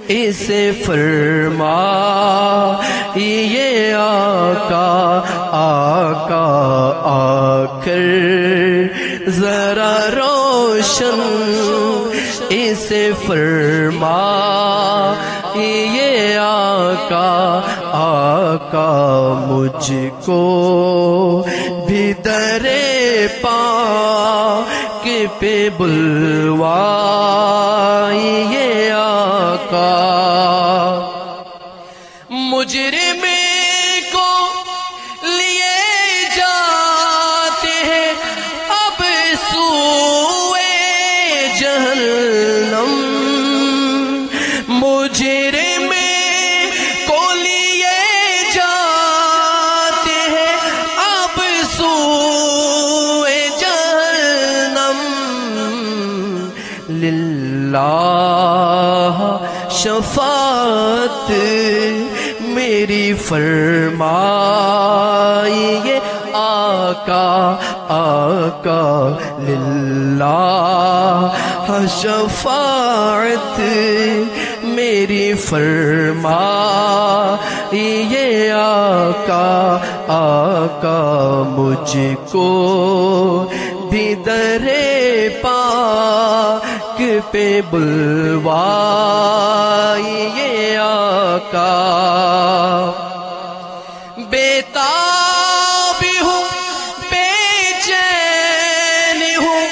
اسے فرمائیے آقا آقا آ کر ذرا روشن اسے فرمائیے آقا آقا مجھ کو بھی درے پاک پہ بلوائیے آقا مجرم کو لیے جاتے ہیں اب سوئے جہنم مجرم کو لیے جاتے ہیں اب سوئے جہنم للہ شفاعت میری فرمائیے آقا آقا للہ شفاعت میری فرمائیے آقا آقا مجھ کو بھی درے پاک پہ بلوائیے آقا بیتاب ہوں بے چین ہوں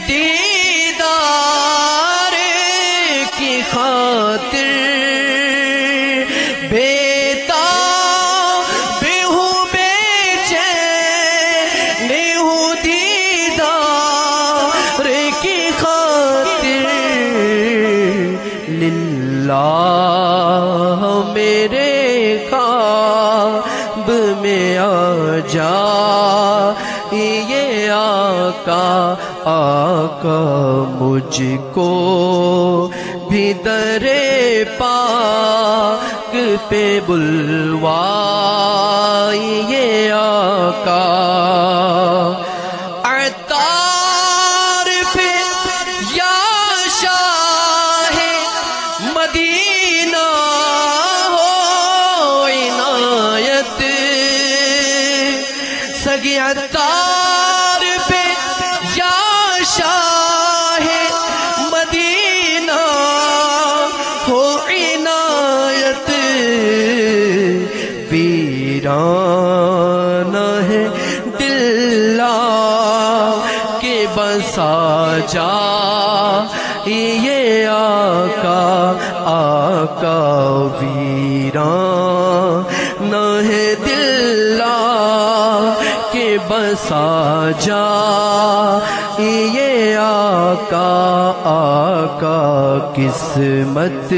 دیدار کی خاطر بیتاب ہوں بے چین ہوں دیدار کی خاطر للہ میرے خواب میں آ جا یہ آقا آقا مجھ کو بھی درے پاک پہ بلوائیے آقا عطار پہ یا شاہ مدینہ ہو عنایت سگی عطار پہ یا شاہ مدینہ ہو عنایت ویران ہے دل کے بسا جا یہ آقا آقا ویران ہے دل کے بسا جا یہ آقا آقا قسمت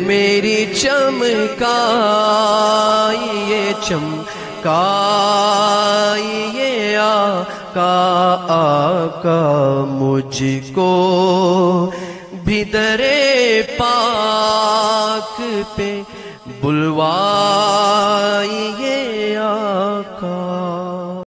میری چمکائیے چمکائیے آقا آقا مجھ کو بھی درے پاک پہ بلوائیے آقا